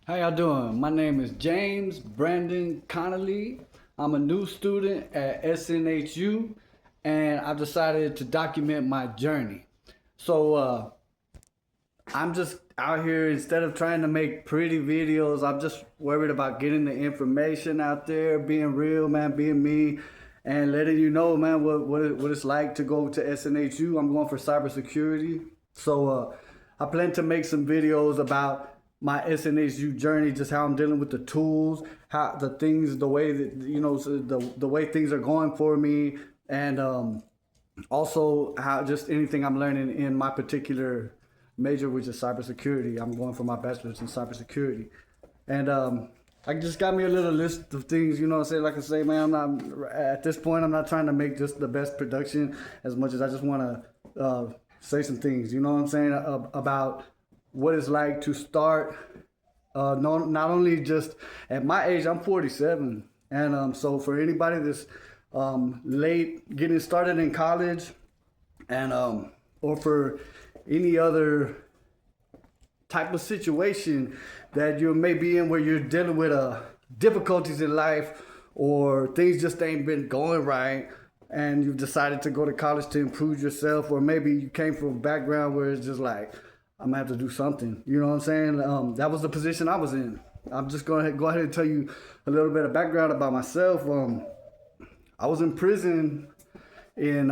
How y'all doing? My name is James Brandon Connolly. I'm a new student at SNHU, and I've decided to document my journey. So I'm just out here, instead of trying to make pretty videos, I'm just worried about getting the information out there, being real, man, being me, and letting you know, man, what it's like to go to SNHU. I'm going for cybersecurity. So I plan to make some videos about my SNHU journey, just how I'm dealing with the tools, how the things, the way that, so the way things are going for me, and also how just anything I'm learning in my particular major, which is cybersecurity. I'm going for my bachelor's in cybersecurity, and I just got me a little list of things. You know what I'm saying? Like I say, man, I'm not at this point. I'm not trying to make just the best production as much as I just want to say some things. You know what I'm saying about what it's like to start, not only just at my age. I'm 47, and so for anybody that's late getting started in college, and or for any other type of situation that you may be in where you're dealing with difficulties in life, or things just ain't been going right, and you've decided to go to college to improve yourself, or maybe you came from a background where it's just like, I'm gonna have to do something. You know what I'm saying? That was the position I was in. I'm just gonna go ahead and tell you a little bit of background about myself. I was in prison in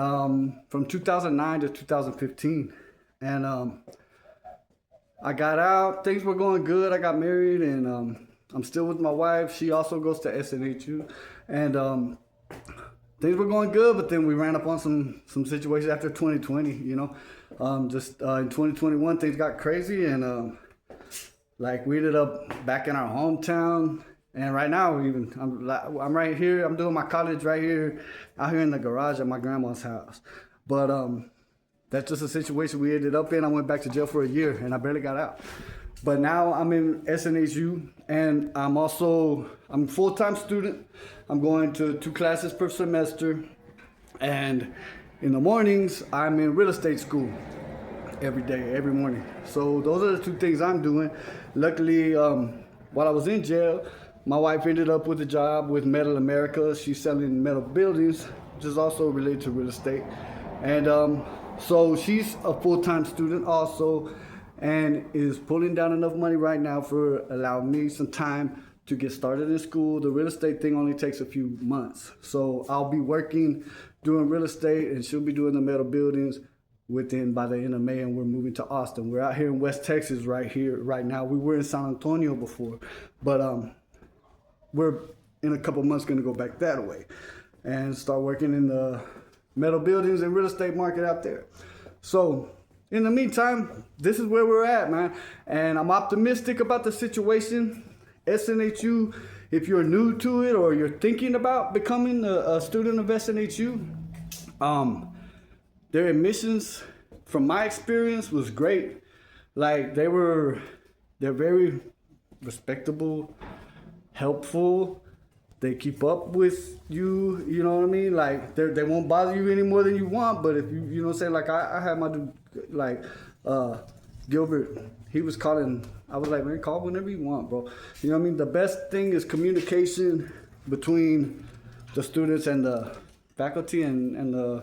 from 2009 to 2015, and I got out. Things were going good. I got married, and I'm still with my wife. She also goes to SNHU, and things were going good, but then we ran up on some situations after 2020, just in 2021, things got crazy, and like we ended up back in our hometown, and right now I'm right here. I'm doing my college right here, out here in the garage at my grandma's house. But that's just a situation we ended up in. I went back to jail for a year, and I barely got out. But now I'm in SNHU, and I'm a full-time student. I'm going to 2 classes per semester, and in the mornings, I'm in real estate school every day, every morning. So those are the 2 things I'm doing. Luckily, while I was in jail, my wife ended up with a job with Metal America. She's selling metal buildings, which is also related to real estate. And so she's a full-time student also, and is pulling down enough money right now for allowing me some time to get started in school. The real estate thing only takes a few months. So I'll be working, doing real estate, and she'll be doing the metal buildings by the end of May, and we're moving to Austin. We're out here in West Texas right now. We were in San Antonio before, but we're in a couple months gonna go back that way and start working in the metal buildings and real estate market out there. So in the meantime, this is where we're at, man. And I'm optimistic about the situation. SNHU, if you're new to it or you're thinking about becoming a student of SNHU, their admissions, from my experience, was great. Like, they're very respectable, helpful. They keep up with you, you know what I mean? Like, they won't bother you any more than you want. But if you know what I'm saying, like I had my dude, like Gilbert, he was calling. I was like, man, call whenever you want, bro. You know what I mean? The best thing is communication between the students and the faculty, and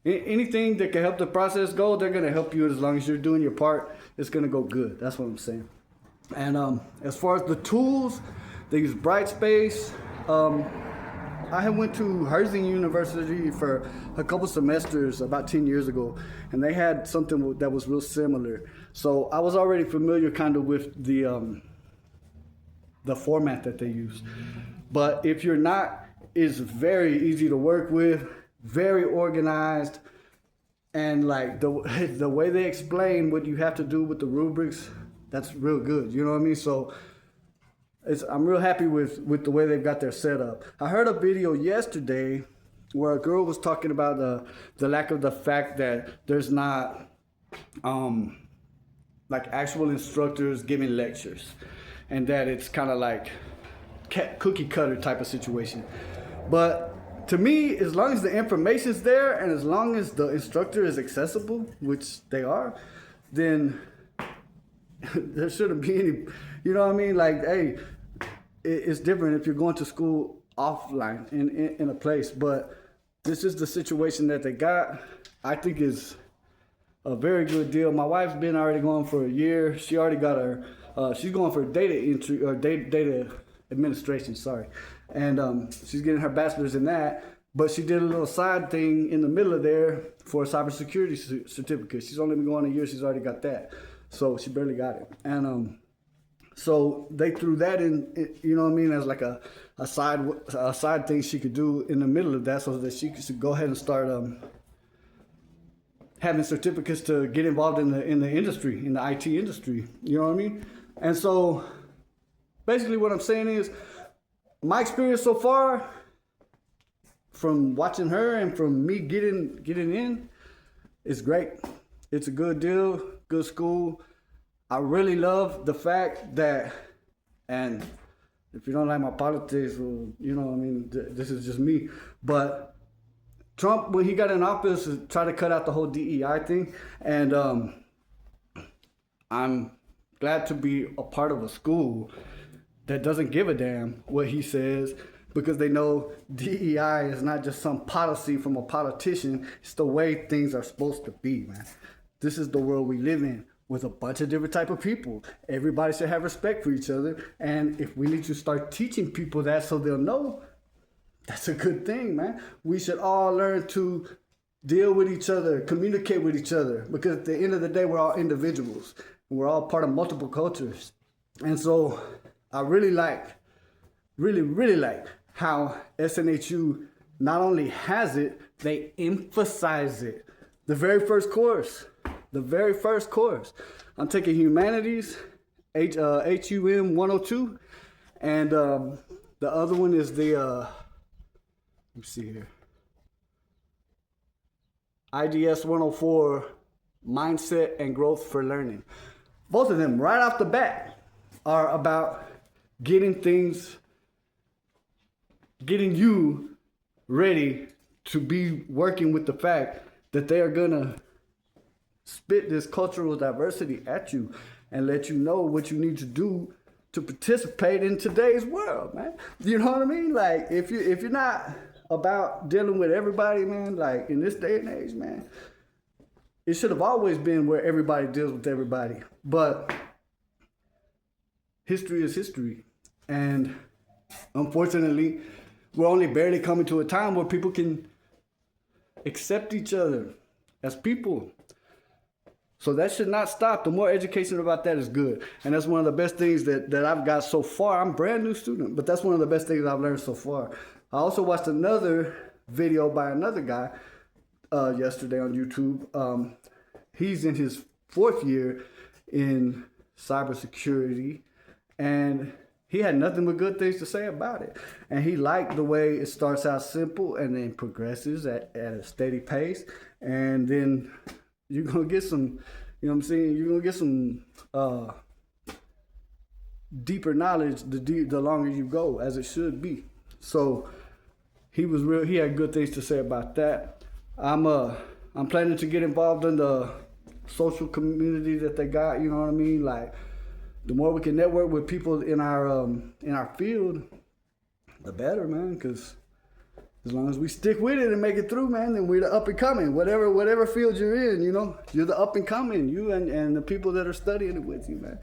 anything that can help the process go, they're gonna help you. As long as you're doing your part, it's gonna go good. That's what I'm saying. And as far as the tools, they use Brightspace. I had went to Southern University for a couple semesters about 10 years ago, and they had something that was real similar. So I was already familiar kind of with the format that they use. But if you're not, it's very easy to work with, very organized, and like the way they explain what you have to do with the rubrics, that's real good. You know what I mean? So I'm real happy with the way they've got their setup. I heard a video yesterday where a girl was talking about the lack of the fact that there's not like actual instructors giving lectures, and that it's kind of like cookie cutter type of situation. But to me, as long as the information's there and as long as the instructor is accessible, which they are, then there shouldn't be You know what I mean? Like, hey, it's different if you're going to school offline in a place, but this is the situation that they got. I think is a very good deal. My wife's been already going for a year. She already got her, she's going for data entry or data administration, sorry. And she's getting her bachelor's in that. But she did a little side thing in the middle of there for a cybersecurity certificate. She's only been going a year. She's already got that. So she barely got it. And so they threw that in, you know what I mean, as like a side thing she could do in the middle of that, so that she could go ahead and start having certificates to get involved in the industry, in the IT industry. You know what I mean? And so basically what I'm saying is my experience so far, from watching her and from me getting in, is great. It's a good deal, good school. I really love the fact that, and if you don't like my politics, well, you know what I mean, this is just me, but Trump, when he got in office, tried to cut out the whole DEI thing, and I'm glad to be a part of a school that doesn't give a damn what he says, because they know DEI is not just some policy from a politician. It's the way things are supposed to be, man. This is the world we live in with a bunch of different type of people. Everybody should have respect for each other. And if we need to start teaching people that so they'll know, that's a good thing, man. We should all learn to deal with each other, communicate with each other, because at the end of the day, we're all individuals. We're all part of multiple cultures. And so I really like how SNHU not only has it, they emphasize it. The very first course, I'm taking humanities, HUM 102, and the other one is the, let me see here, IDS 104, mindset and growth for learning. Both of them right off the bat are about getting you ready to be working with the fact that they are gonna spit this cultural diversity at you and let you know what you need to do to participate in today's world, man. You know what I mean? Like, if you're not about dealing with everybody, man, like in this day and age, man, it should have always been where everybody deals with everybody. But history is history. And unfortunately, we're only barely coming to a time where people can accept each other as people. So that should not stop. The more education about that is good. And that's one of the best things that I've got so far. I'm a brand new student, but that's one of the best things I've learned so far. I also watched another video by another guy yesterday on YouTube. He's in his 4th year in cybersecurity, and he had nothing but good things to say about it. And he liked the way it starts out simple and then progresses at a steady pace. And then you're going to get some, you know what I'm saying? You're going to get some deeper knowledge the longer you go, as it should be. So he had good things to say about that. I'm planning to get involved in the social community that they got, you know what I mean? Like, the more we can network with people in our field, the better, man. Because as long as we stick with it and make it through, man, then we're the up and coming. Whatever field you're in, you know, you're the up and coming. You and the people that are studying it with you, man.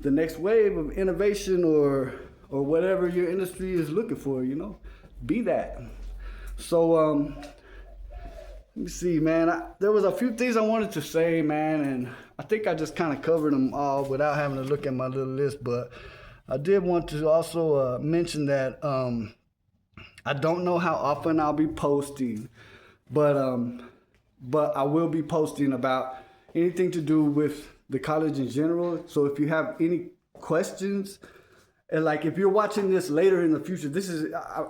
The next wave of innovation or whatever your industry is looking for, you know, be that. So let me see, man. There was a few things I wanted to say, man, and I think I just kind of covered them all without having to look at my little list. But I did want to also mention that I don't know how often I'll be posting, but I will be posting about anything to do with the college in general. So if you have any questions, and like if you're watching this later in the future,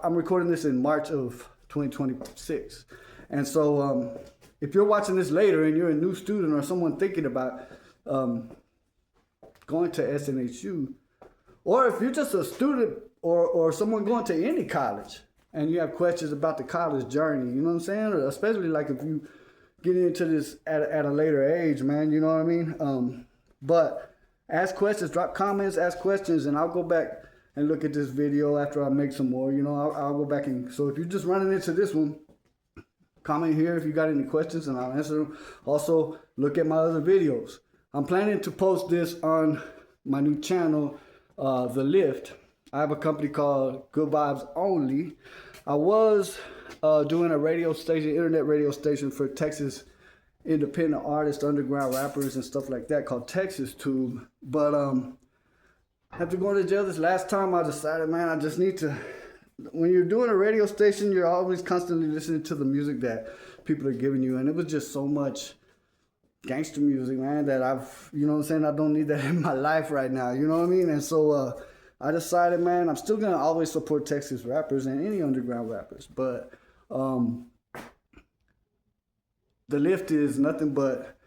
I'm recording this in March of 2026. And so if you're watching this later and you're a new student or someone thinking about going to SNHU, or if you're just a student or someone going to any college and you have questions about the college journey, you know what I'm saying? Or especially like if you get into this at a later age, man, you know what I mean? But ask questions, drop comments, ask questions, and I'll go back and look at this video after I make some more. You know, I'll go back and, so if you're just running into this one, comment here if you got any questions and I'll answer them. Also, look at my other videos. I'm planning to post this on my new channel, The Lift. I have a company called Good Vibes Only. I was doing a radio station, internet radio station for Texas independent artists, underground rappers and stuff like that called Texas Tube. But after going to jail this last time, I decided, man, I just need to, when you're doing a radio station, you're always constantly listening to the music that people are giving you. And it was just so much gangster music, man, that I've, you know what I'm saying, I don't need that in my life right now, you know what I mean? And so I decided, man, I'm still going to always support Texas rappers and any underground rappers. But The Lift is nothing but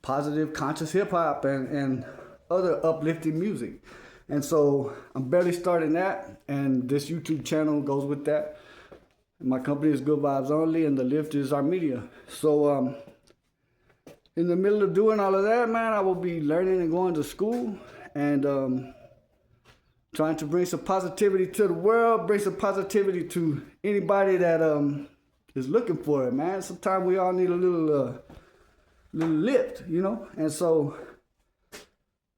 positive, conscious hip-hop and other uplifting music. And so I'm barely starting that, and this YouTube channel goes with that. My company is Good Vibes Only, and The Lift is our media. So in the middle of doing all of that, man, I will be learning and going to school and trying to bring some positivity to the world, bring some positivity to anybody that is looking for it, man. Sometimes we all need a little lift, you know? And so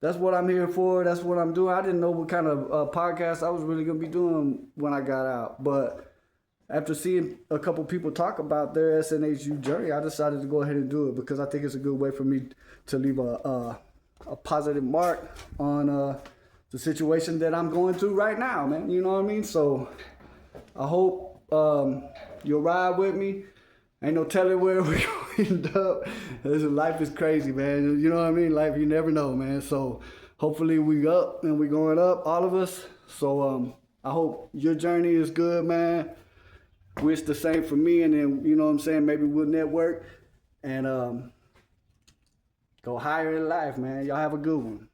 that's what I'm here for. That's what I'm doing. I didn't know what kind of podcast I was really going to be doing when I got out. But after seeing a couple people talk about their SNHU journey, I decided to go ahead and do it because I think it's a good way for me to leave a positive mark on the situation that I'm going through right now, man. You know what I mean? So I hope you'll ride with me. Ain't no telling where we're going to end up. Life is crazy, man. You know what I mean? Life, you never know, man. So hopefully we up and we going up, all of us. So I hope your journey is good, man. Wish the same for me, and then, you know what I'm saying, maybe we'll network and go higher in life, man. Y'all have a good one.